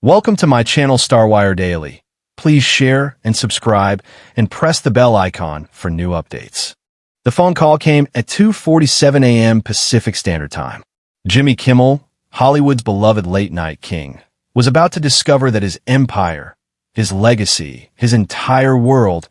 Welcome to my channel Starwire Daily. Please share and subscribe and press the bell icon for new updates. The phone call came at 2:47 a.m. Pacific Standard Time. Jimmy Kimmel, Hollywood's beloved late-night king, was about to discover that his empire, his legacy, his entire world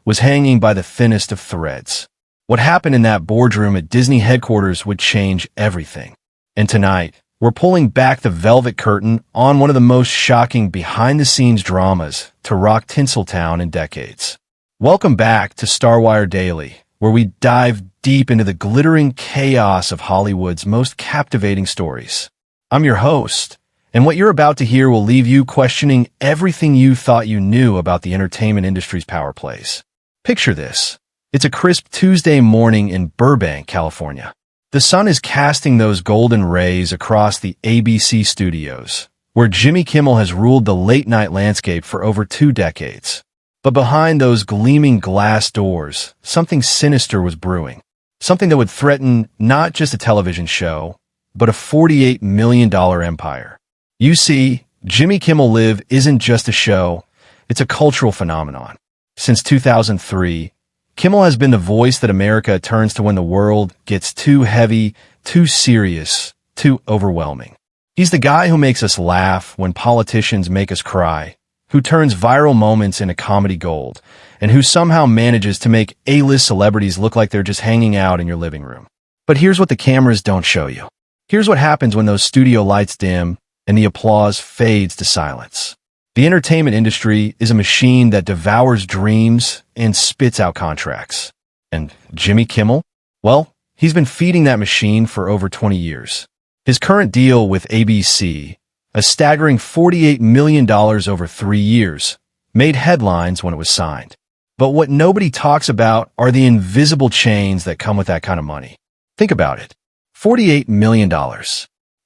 was hanging by the thinnest of threads. What happened in that boardroom at Disney headquarters would change everything. And tonight, we're pulling back the velvet curtain on one of the most shocking behind-the-scenes dramas to rock Tinseltown in decades. Welcome back to Starwire Daily, where we dive deep into the glittering chaos of Hollywood's most captivating stories. I'm your host, and what you're about to hear will leave you questioning everything you thought you knew about the entertainment industry's power plays. Picture this. It's a crisp Tuesday morning in Burbank, California. The sun is casting those golden rays across the ABC studios, where Jimmy Kimmel has ruled the late-night landscape for over 2 decades. But behind those gleaming glass doors, something sinister was brewing. Something that would threaten not just a television show, but a $48 million empire. You see, Jimmy Kimmel Live isn't just a show, it's a cultural phenomenon. Since 2003, Kimmel has been the voice that America turns to when the world gets too heavy, too serious, too overwhelming. He's the guy who makes us laugh when politicians make us cry, who turns viral moments into comedy gold, and who somehow manages to make A-list celebrities look like they're just hanging out in your living room. But here's what the cameras don't show you. Here's what happens when those studio lights dim and the applause fades to silence. The entertainment industry is a machine that devours dreams and spits out contracts. And Jimmy Kimmel? Well, he's been feeding that machine for over 20 years. His current deal with ABC, a staggering $48 million over 3 years, made headlines when it was signed. But what nobody talks about are the invisible chains that come with that kind of money. Think about it. $48 million.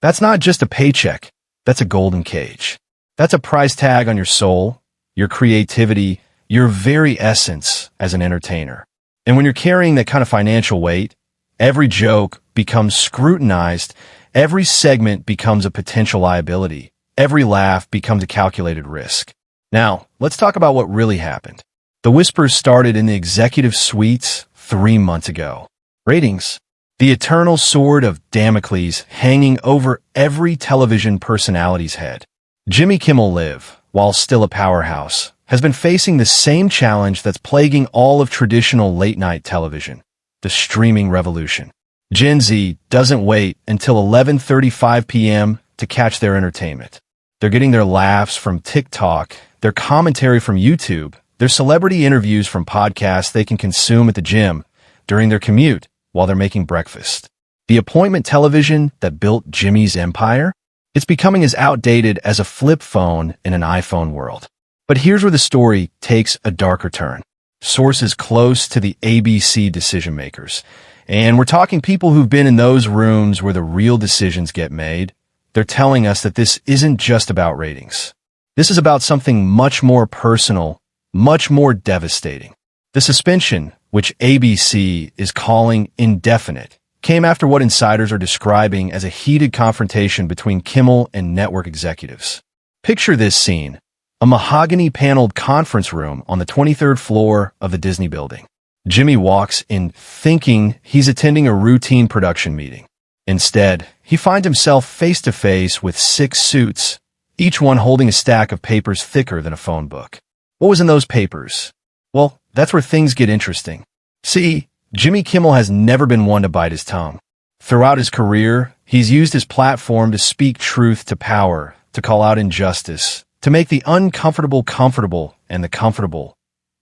That's not just a paycheck. That's a golden cage. That's a price tag on your soul, your creativity, your very essence as an entertainer. And when you're carrying that kind of financial weight, every joke becomes scrutinized, every segment becomes a potential liability, every laugh becomes a calculated risk. Now, let's talk about what really happened. The whispers started in the executive suites 3 months ago. Ratings. The eternal sword of Damocles hanging over every television personality's head. Jimmy Kimmel Live, while still a powerhouse, has been facing the same challenge that's plaguing all of traditional late-night television, the streaming revolution. Gen Z doesn't wait until 11:35 p.m. to catch their entertainment. They're getting their laughs from TikTok, their commentary from YouTube, their celebrity interviews from podcasts they can consume at the gym, during their commute, while they're making breakfast. The appointment television that built Jimmy's empire? It's becoming as outdated as a flip phone in an iPhone world. But here's where the story takes a darker turn. Sources close to the ABC decision makers. And we're talking people who've been in those rooms where the real decisions get made. They're telling us that this isn't just about ratings. This is about something much more personal, much more devastating. The suspension, which ABC is calling indefinite, came after what insiders are describing as a heated confrontation between Kimmel and network executives. Picture this scene, a mahogany-paneled conference room on the 23rd floor of the Disney building. Jimmy walks in thinking he's attending a routine production meeting. Instead, he finds himself face-to-face with 6 suits, each one holding a stack of papers thicker than a phone book. What was in those papers? Well, that's where things get interesting. See, Jimmy Kimmel has never been one to bite his tongue. Throughout his career, he's used his platform to speak truth to power, to call out injustice, to make the uncomfortable comfortable and the comfortable,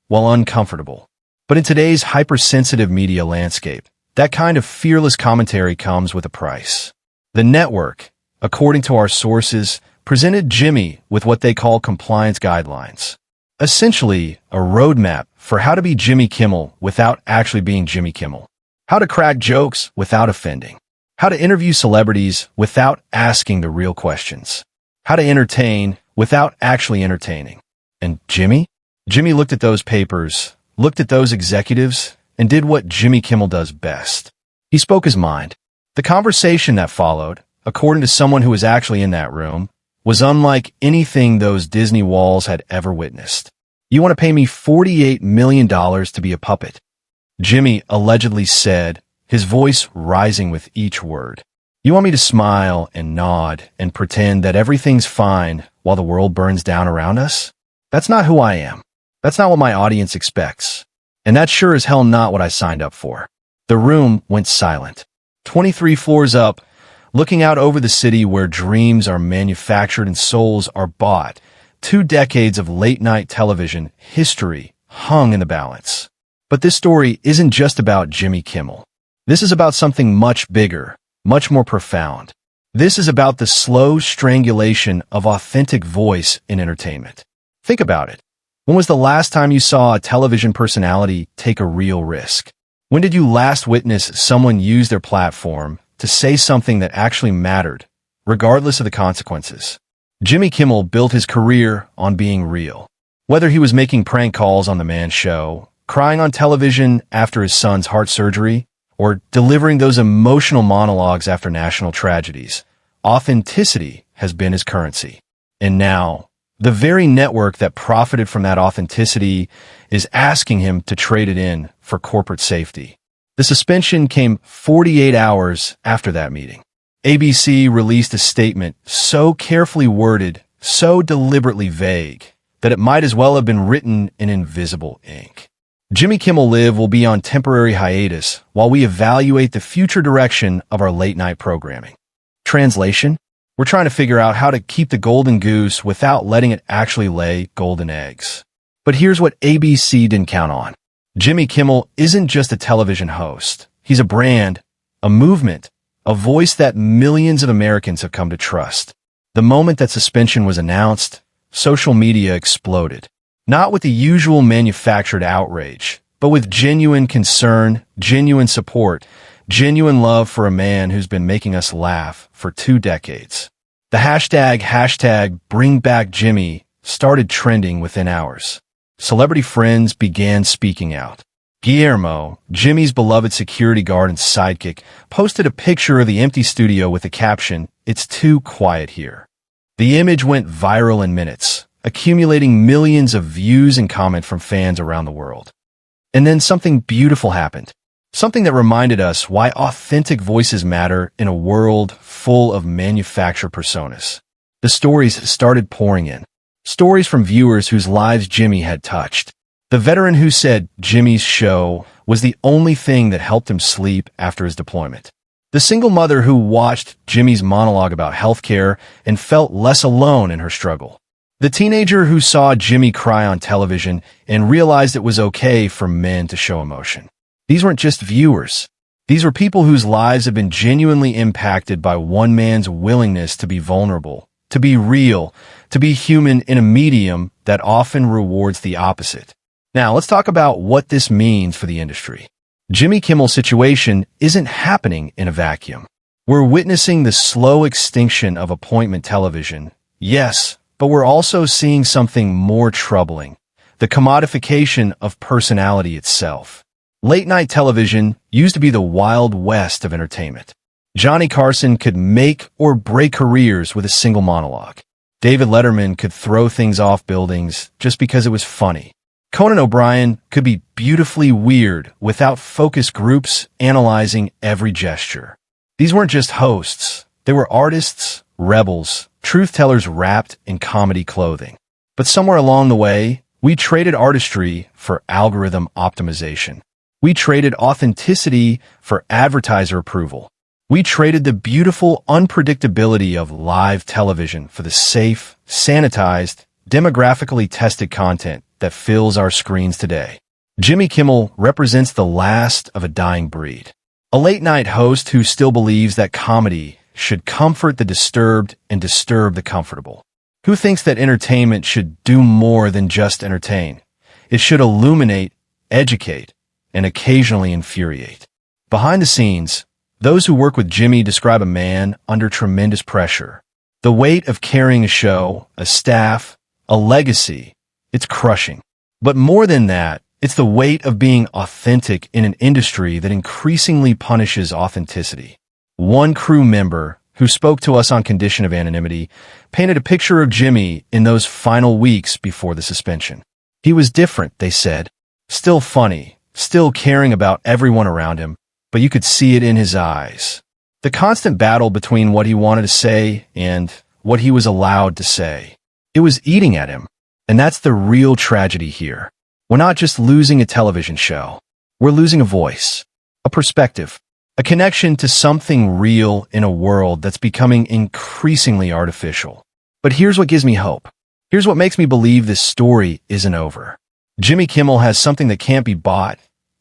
well, uncomfortable. But in today's hypersensitive media landscape, that kind of fearless commentary comes with a price. The network, according to our sources, presented Jimmy with what they call compliance guidelines. Essentially, a roadmap for how to be Jimmy Kimmel without actually being Jimmy Kimmel. How to crack jokes without offending. How to interview celebrities without asking the real questions. How to entertain without actually entertaining. And Jimmy? Jimmy looked at those papers, looked at those executives, and did what Jimmy Kimmel does best. He spoke his mind. The conversation that followed, according to someone who was actually in that room, was unlike anything those Disney walls had ever witnessed. "You want to pay me $48 million to be a puppet?" Jimmy allegedly said, his voice rising with each word. "You want me to smile and nod and pretend that everything's fine while the world burns down around us? That's not who I am. That's not what my audience expects. And that's sure as hell not what I signed up for." The room went silent. 23 floors up, looking out over the city where dreams are manufactured and souls are bought, 2 decades of late-night television history hung in the balance. But this story isn't just about Jimmy Kimmel. This is about something much bigger, much more profound. This is about the slow strangulation of authentic voice in entertainment. Think about it. When was the last time you saw a television personality take a real risk? When did you last witness someone use their platform to say something that actually mattered, regardless of the consequences? Jimmy Kimmel built his career on being real. Whether he was making prank calls on The Man Show, crying on television after his son's heart surgery, or delivering those emotional monologues after national tragedies, authenticity has been his currency. And now, the very network that profited from that authenticity is asking him to trade it in for corporate safety. The suspension came 48 hours after that meeting. ABC released a statement so carefully worded, so deliberately vague, that it might as well have been written in invisible ink. Jimmy Kimmel Live will be on temporary hiatus while we evaluate the future direction of our late-night programming. Translation? We're trying to figure out how to keep the golden goose without letting it actually lay golden eggs. But here's what ABC didn't count on. Jimmy Kimmel isn't just a television host. He's a brand, a movement, a voice that millions of Americans have come to trust. The moment that suspension was announced, social media exploded. Not with the usual manufactured outrage, but with genuine concern, genuine support, genuine love for a man who's been making us laugh for 2 decades. The hashtag #BringBackJimmy started trending within hours. Celebrity friends began speaking out. Guillermo, Jimmy's beloved security guard and sidekick, posted a picture of the empty studio with the caption, "It's too quiet here." The image went viral in minutes, accumulating millions of views and comments from fans around the world. And then something beautiful happened. Something that reminded us why authentic voices matter in a world full of manufactured personas. The stories started pouring in. Stories from viewers whose lives Jimmy had touched. The veteran who said Jimmy's show was the only thing that helped him sleep after his deployment. The single mother who watched Jimmy's monologue about healthcare and felt less alone in her struggle. The teenager who saw Jimmy cry on television and realized it was okay for men to show emotion. These weren't just viewers. These were people whose lives have been genuinely impacted by one man's willingness to be vulnerable, to be real, to be human in a medium that often rewards the opposite. Now, let's talk about what this means for the industry. Jimmy Kimmel's situation isn't happening in a vacuum. We're witnessing the slow extinction of appointment television, yes, but we're also seeing something more troubling, the commodification of personality itself. Late-night television used to be the Wild West of entertainment. Johnny Carson could make or break careers with a single monologue. David Letterman could throw things off buildings just because it was funny. Conan O'Brien could be beautifully weird without focus groups analyzing every gesture. These weren't just hosts. They were artists, rebels, truth-tellers wrapped in comedy clothing. But somewhere along the way, we traded artistry for algorithm optimization. We traded authenticity for advertiser approval. We traded the beautiful unpredictability of live television for the safe, sanitized, demographically tested content that fills our screens today. Jimmy Kimmel represents the last of a dying breed. A late-night host who still believes that comedy should comfort the disturbed and disturb the comfortable. Who thinks that entertainment should do more than just entertain? It should illuminate, educate, and occasionally infuriate. Behind the scenes, those who work with Jimmy describe a man under tremendous pressure. The weight of carrying a show, a staff, a legacy, it's crushing. But more than that, it's the weight of being authentic in an industry that increasingly punishes authenticity. One crew member, who spoke to us on condition of anonymity, painted a picture of Jimmy in those final weeks before the suspension. He was different, they said. Still funny, still caring about everyone around him, but you could see it in his eyes. The constant battle between what he wanted to say and what he was allowed to say. It was eating at him. And that's the real tragedy here. We're not just losing a television show. We're losing a voice, a perspective, a connection to something real in a world that's becoming increasingly artificial. But here's what gives me hope. Here's what makes me believe this story isn't over. Jimmy Kimmel has something that can't be bought,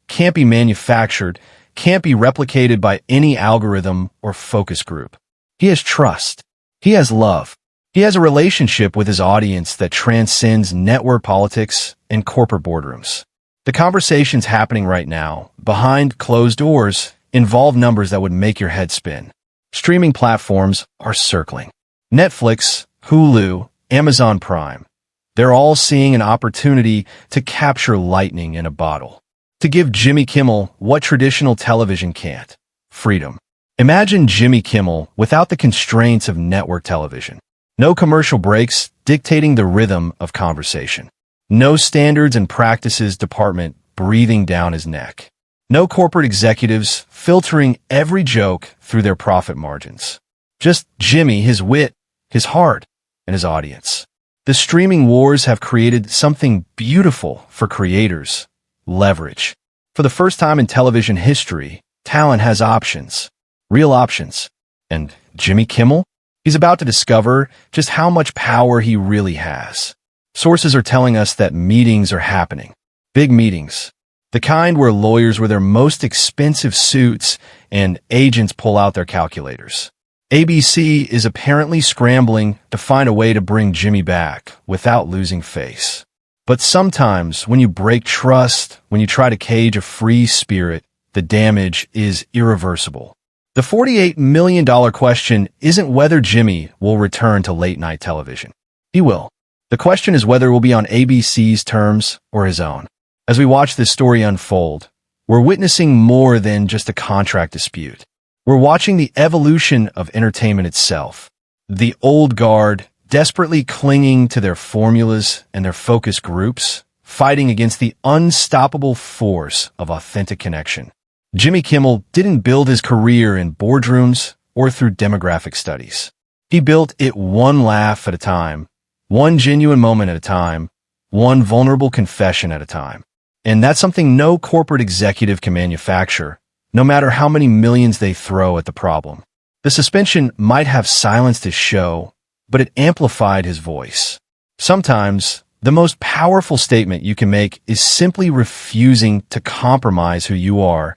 can't be manufactured, can't be replicated by any algorithm or focus group. He has trust. He has love. He has a relationship with his audience that transcends network politics and corporate boardrooms. The conversations happening right now, behind closed doors, involve numbers that would make your head spin. Streaming platforms are circling. Netflix, Hulu, Amazon Prime. They're all seeing an opportunity to capture lightning in a bottle. To give Jimmy Kimmel what traditional television can't: freedom. Imagine Jimmy Kimmel without the constraints of network television. No commercial breaks dictating the rhythm of conversation. No standards and practices department breathing down his neck. No corporate executives filtering every joke through their profit margins. Just Jimmy, his wit, his heart, and his audience. The streaming wars have created something beautiful for creators: leverage. For the first time in television history, talent has options. Real options. And Jimmy Kimmel? He's about to discover just how much power he really has. Sources are telling us that meetings are happening. Big meetings. The kind where lawyers wear their most expensive suits and agents pull out their calculators. ABC is apparently scrambling to find a way to bring Jimmy back without losing face. But sometimes when you break trust, when you try to cage a free spirit, the damage is irreversible. The $48 million question isn't whether Jimmy will return to late-night television. He will. The question is whether it will be on ABC's terms or his own. As we watch this story unfold, we're witnessing more than just a contract dispute. We're watching the evolution of entertainment itself. The old guard, desperately clinging to their formulas and their focus groups, fighting against the unstoppable force of authentic connection. Jimmy Kimmel didn't build his career in boardrooms or through demographic studies. He built it one laugh at a time, one genuine moment at a time, one vulnerable confession at a time. And that's something no corporate executive can manufacture, no matter how many millions they throw at the problem. The suspension might have silenced his show, but it amplified his voice. Sometimes, the most powerful statement you can make is simply refusing to compromise who you are,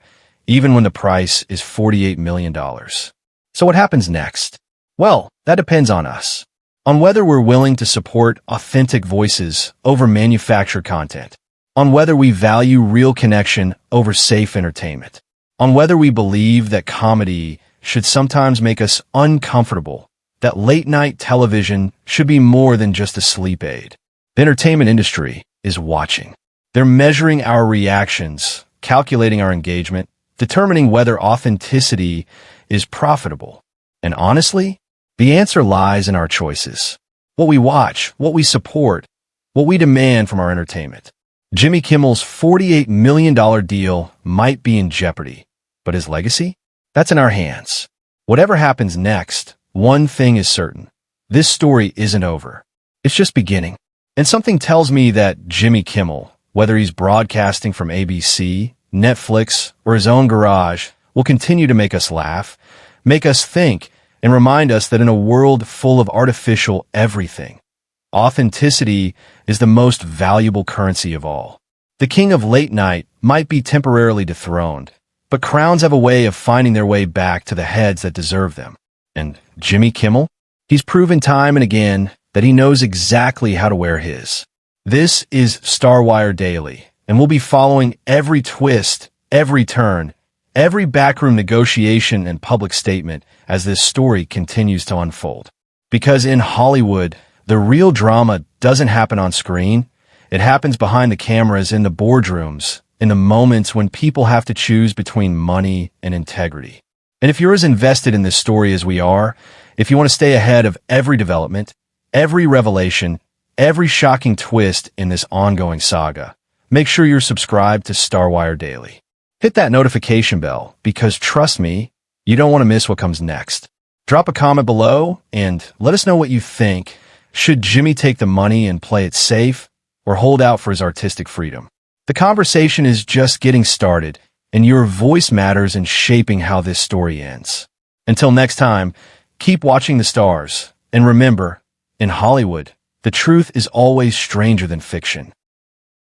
even when the price is $48 million. So what happens next? Well, that depends on us. On whether we're willing to support authentic voices over manufactured content. On whether we value real connection over safe entertainment. On whether we believe that comedy should sometimes make us uncomfortable, that late-night television should be more than just a sleep aid. The entertainment industry is watching. They're measuring our reactions, calculating our engagement, determining whether authenticity is profitable. And honestly, the answer lies in our choices. What we watch, what we support, what we demand from our entertainment. Jimmy Kimmel's $48 million deal might be in jeopardy, but his legacy? That's in our hands. Whatever happens next, one thing is certain. This story isn't over. It's just beginning. And something tells me that Jimmy Kimmel, whether he's broadcasting from ABC, Netflix, or his own garage, will continue to make us laugh, make us think, and remind us that in a world full of artificial everything, authenticity is the most valuable currency of all. The king of late night might be temporarily dethroned, but crowns have a way of finding their way back to the heads that deserve them. And Jimmy Kimmel? He's proven time and again that he knows exactly how to wear his. This is Star Wire Daily, and we'll be following every twist, every turn, every backroom negotiation and public statement as this story continues to unfold. Because in Hollywood, the real drama doesn't happen on screen. It happens behind the cameras in the boardrooms, in the moments when people have to choose between money and integrity. And if you're as invested in this story as we are, if you want to stay ahead of every development, every revelation, every shocking twist in this ongoing saga, make sure you're subscribed to Starwire Daily. Hit that notification bell because trust me, you don't want to miss what comes next. Drop a comment below and let us know what you think. Should Jimmy take the money and play it safe or hold out for his artistic freedom? The conversation is just getting started, and your voice matters in shaping how this story ends. Until next time, keep watching the stars, and remember, in Hollywood, the truth is always stranger than fiction.